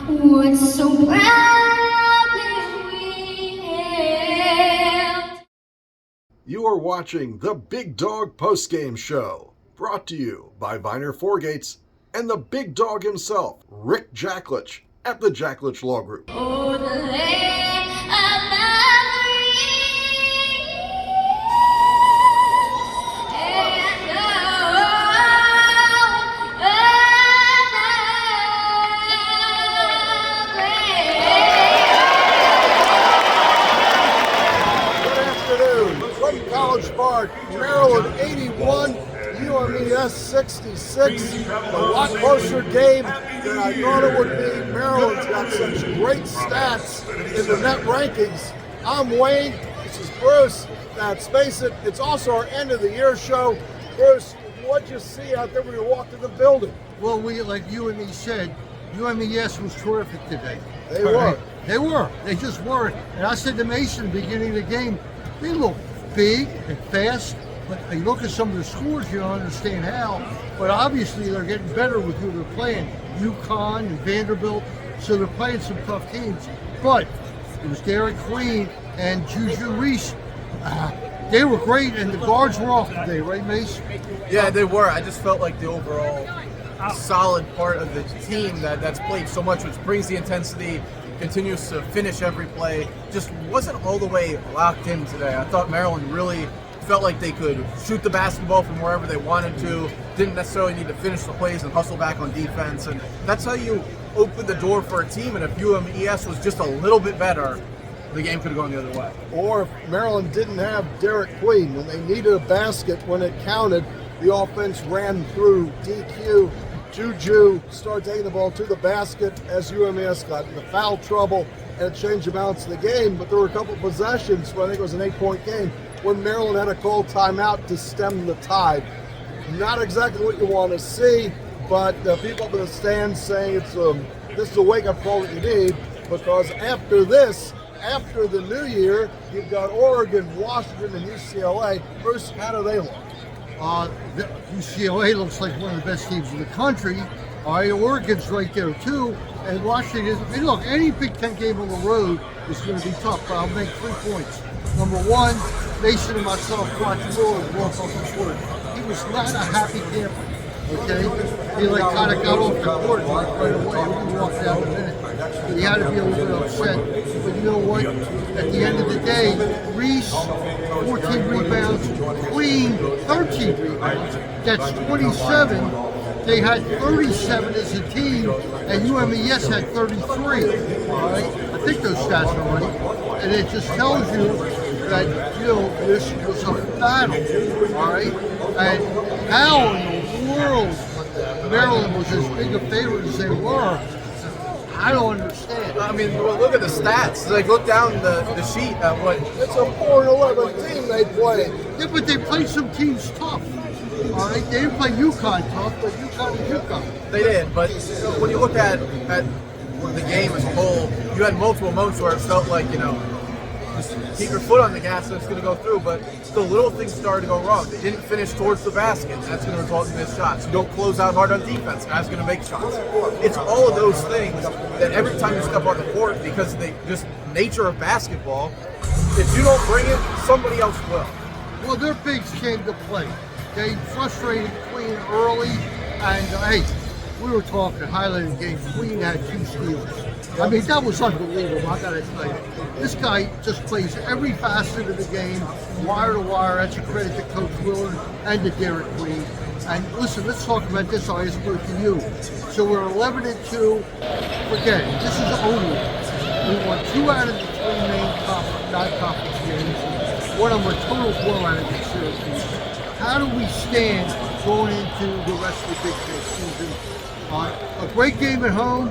would so proudly we hailed. You are watching the Big Dog Postgame Show, brought to you by Viener Foregates and the big dog himself, Rick Jacklich, at the Jacklich Law Group. Oh, the land of the College Park, Maryland 81, UMES 66. A lot closer game than I thought it would be. Maryland's got such great stats in the net rankings. I'm Wayne, this is Bruce. Now, let's face it, it's also our end of the year show. Bruce, what'd you see out there when you walked in the building? Well, like you and me said, UMES was terrific today. They were. They were. They just were. And I said to Mason at the beginning of the game, they look big and fast, but you look at some of the scores, you don't understand how. But obviously they're getting better with who they're playing. UConn and Vanderbilt, so they're playing some tough teams. But it was Derek Queen and Juju Reese. They were great, and the guards were off today, right, Mace? Yeah, they were. I just felt like the overall solid part of the team that's played so much, which brings the intensity, continues to finish every play, just wasn't all the way locked in today. I thought Maryland really felt like they could shoot the basketball from wherever they wanted to, didn't necessarily need to finish the plays and hustle back on defense, and that's how you open the door for a team. And if UMES was just a little bit better, the game could have gone the other way. Or if Maryland didn't have Derek Queen, when they needed a basket, when it counted, the offense ran through DQ. Juju started taking the ball to the basket as UMES got into foul trouble, and it changed the balance of the game. But there were a couple of possessions where I think it was an 8-point game when Maryland had to call timeout to stem the tide. Not exactly what you want to see, but people up in the stands saying this is a wake-up call that you need, because after this, after the new year, you've got Oregon, Washington, and UCLA. Bruce, how do they look? UCLA looks like one of the best teams in the country. All right, Oregon's right there too, and Washington. I mean, look, any Big Ten game on the road is going to be tough. But I'll make 3 points. Number one, Mason and myself watched Willard walk off the court. He was not a happy camper. Okay, he kind of got off the court right away. He walked out in a minute. He had to be a little bit upset. But you know what? At the end of the day, Reese, 14 rebounds, Queen, 13 rebounds. That's 27. They had 37 as a team, and UMES had 33. All right? I think those stats are right. And it just tells you that, this was a battle. All right? And how in the world Maryland was as big a favorite as they were, I don't understand. I mean, well, look at the stats. Look down the sheet at what. It's a 4-11 team they played. Yeah, but they played some teams tough. All right, they didn't play UConn tough, but UConn is UConn. They did, but when you look at the game as a whole, you had multiple moments where it felt like, just keep your foot on the gas and it's going to go through, but the little things started to go wrong. They didn't finish towards the basket. That's going to result in missed shots. You don't close out hard on defense. Guys going to make shots. It's all of those things that every time you step on the court, because of the just nature of basketball, if you don't bring it, somebody else will. Well, their bigs came to play. They frustrated Queen early, and hey, we were talking highlighted game. Queen had 2 steals. I mean, that was unbelievable. I gotta tell you, this guy just plays every facet of the game, wire to wire. That's a credit to Coach Willard and to Derek Queen. And listen, let's talk about this. I'll ask it to you. So we're 11-2. Forget it. This is over. We won 2 out of the 3 main non-conference games. One of them a total blowout against Syracuse. How do we stand going into the rest of the Big Ten season? A great game at home,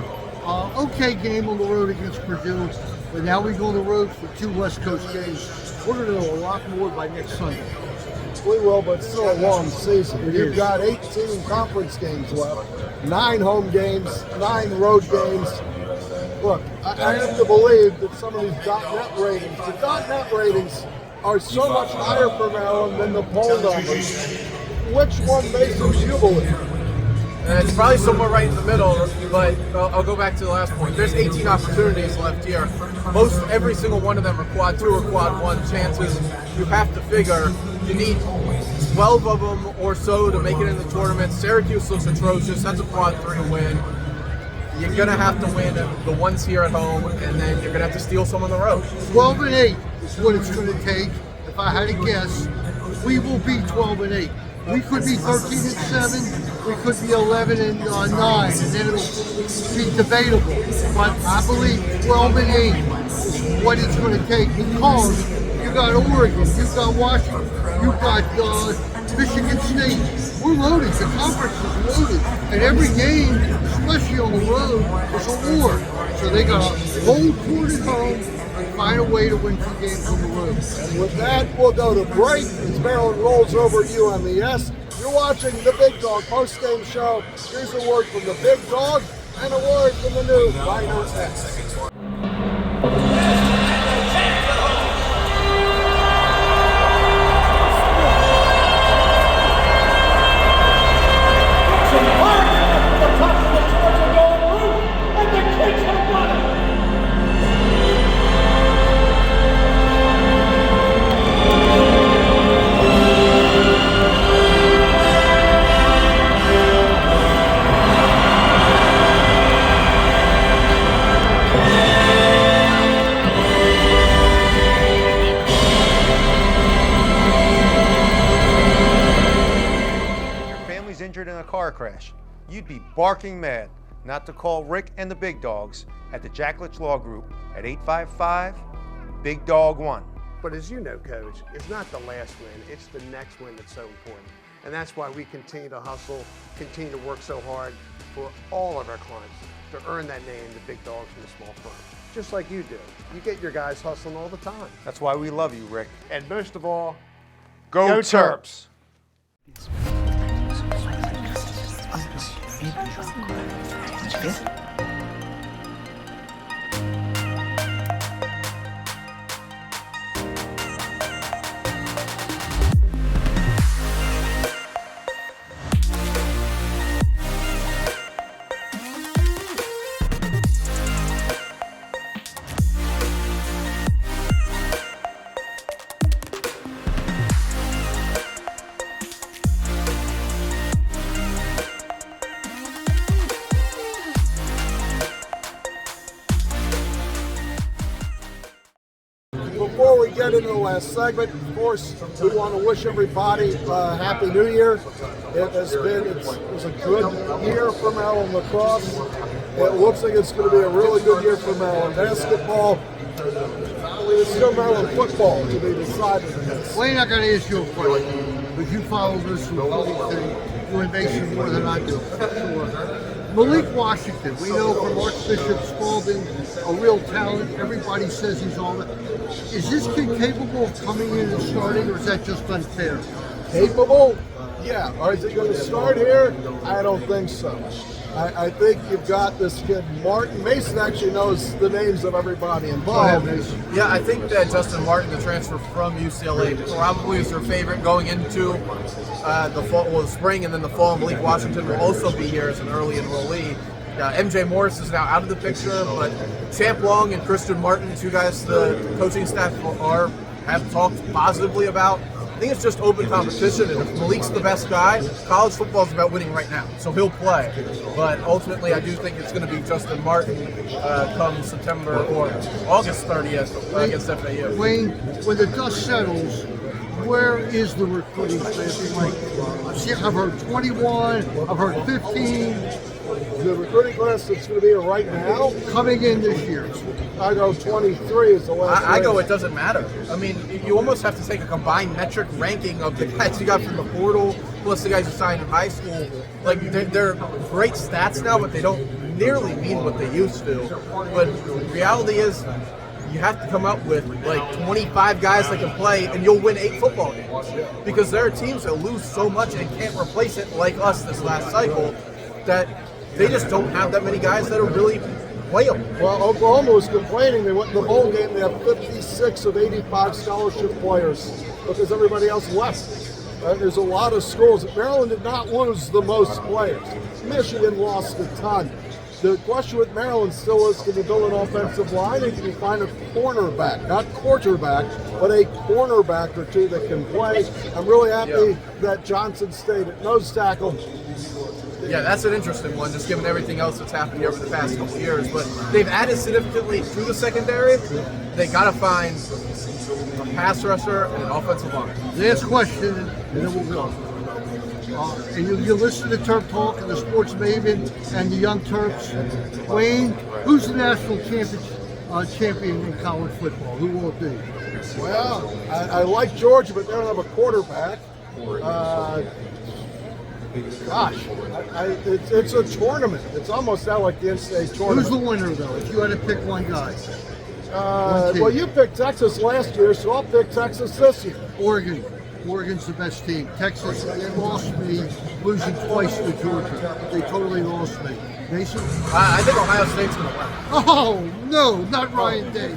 okay game on the road against Purdue, but now we go on the road for 2 West Coast games. We're going to know a lot more by next Sunday. We will, but it's still a long season. You've got 18 conference games left, 9 home games, 9 road games. Look, I have to believe that some of these .NET ratings, the .NET ratings are so much higher for Maryland than the poll numbers. Which one makes you believe? And it's probably somewhere right in the middle, but I'll go back to the last point. There's 18 opportunities left here. Every single one of them are quad 2 or quad 1 chances. You have to figure you need 12 of them or so to make it in the tournament. Syracuse looks atrocious. That's a quad 3 win. You're going to have to win the ones here at home, and then you're going to have to steal some on the road. 12-8 is what it's going to take. If I had to guess, we will be 12-8. We could be 13-7. We could be 11-9, and then it'll be debatable. But I believe 12-8 is what it's going to take, because you got Oregon, you've got Washington, you've got Michigan State. We're loaded. The conference is loaded, and every game, especially on the road, is a war. So they got to hold court at home and find a way to win 2 games on the road. And with that, we'll go to break as Maryland rolls over UMES. You're watching the Big Dog post-game show. Here's a word from the Big Dog and a word from the new Viener X. Injured in a car crash, you'd be barking mad not to call Rick and the Big Dogs at the Jacklich Law Group at 855-BIG-DOG-1. But as you know, Coach, it's not the last win, it's the next win that's so important. And that's why we continue to hustle, continue to work so hard for all of our clients to earn that name, the Big Dogs from the small firm. Just like you do. You get your guys hustling all the time. That's why we love you, Rick. And most of all, Go Terps! Before we get into the last segment, of course, we want to wish everybody a Happy New Year. It was a good year for Maryland lacrosse. It looks like it's going to be a really good year for Maryland basketball. I believe it's still Maryland football to be decided in this. Wayne, I got to ask you a question, because you follow this information more than I do. Sure. Malik Washington, we know from Archbishop Spalding, a real talent. Everybody says he's on it. Is this kid capable of coming in and starting, or is that just unfair? Capable? Yeah. Or is it going to start here? I don't think so. I think you've got this kid, Martin. Mason actually knows the names of everybody involved. Yeah, I think that Justin Martin, the transfer from UCLA, probably is their favorite going into the spring and then the fall. Malik Washington will also be here as an early enrollee. MJ Morris is now out of the picture, but Champ Long and Christian Martin, 2 guys the coaching staff have talked positively about. I think it's just open competition, and if Malik's the best guy, college football is about winning right now, so he'll play. But ultimately, I do think it's going to be Justin Martin come September or August 30th against FAU. Wayne, when the dust settles, where is the recruiting class? I've heard 21, I've heard 15. The recruiting class that's going to be here right now, coming in this year, I go 23 is the last. I go, it doesn't matter. I mean, you almost have to take a combined metric ranking of the guys you got from the portal plus the guys you signed in high school. Like, they're great stats now, but they don't nearly mean what they used to. But the reality is, you have to come up with like 25 guys that can play, and you'll win 8 football games. Because there are teams that lose so much and can't replace it, like us this last cycle, that they just don't have that many guys that are really playable. Well, Oklahoma was complaining. They went in the bowl game. They have 56 of 85 scholarship players because everybody else left. There's a lot of schools. Maryland did not lose the most players. Michigan lost a ton. The question with Maryland still is, can you build an offensive line and can you find a cornerback, not quarterback, but a cornerback or two that can play? I'm really happy that Johnson stayed at nose tackle. Yeah, that's an interesting one, just given everything else that's happened over the past couple of years. But they've added significantly to the secondary. They got to find a pass rusher and an offensive line. Last question, and then we'll go. And you listen to Terp Talk and the Sports Maven and the Young Terps. Wayne, who's the national champion in college football? Who will it be? Well, I like Georgia, but they don't have a quarterback. It's a tournament. It's almost out like the NCAA tournament. Who's the winner, though, if you had to pick one guy? Well, you picked Texas last year, so I'll pick Texas this year. Oregon. Oregon's the best team. Texas, they lost me losing twice to Georgia. They totally lost me. Mason? I think Ohio State's going to win. Oh, no, not Ryan Day.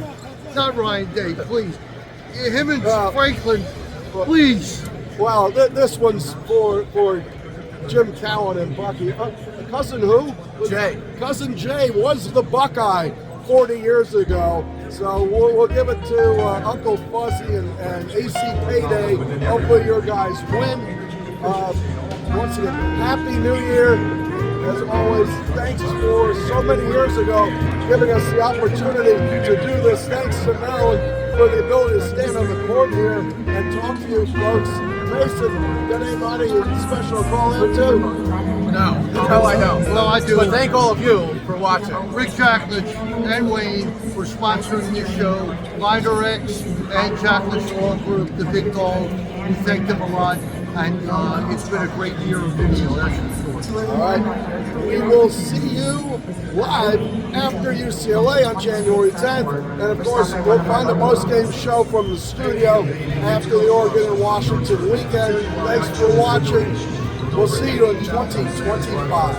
Not Ryan Day, please. Him and Franklin, please. Well, this one's for Jim Cowan and Bucky. Cousin who? Jay. Cousin Jay was the Buckeye 40 years ago. So we'll give it to Uncle Fuzzy and AC Payday. Hopefully your guys win. Once again, Happy New Year. As always, thanks for so many years ago giving us the opportunity to do this. Thanks to Maryland for the ability to stand on the court here and talk to you folks. Mason, got anybody special to call in to? No, I don't. Well, I do. But thank all of you for watching. Rick Jacklich and Wayne for sponsoring the show. Liner X and Jacklich Law Group, the big dog. We thank them a lot. And it's been a great year of video, that's for sure. All right. We will see you live after UCLA on January 10th. And of course, we'll find a post-game show from the studio after the Oregon and Washington weekend. Thanks for watching. We'll see you in 2025.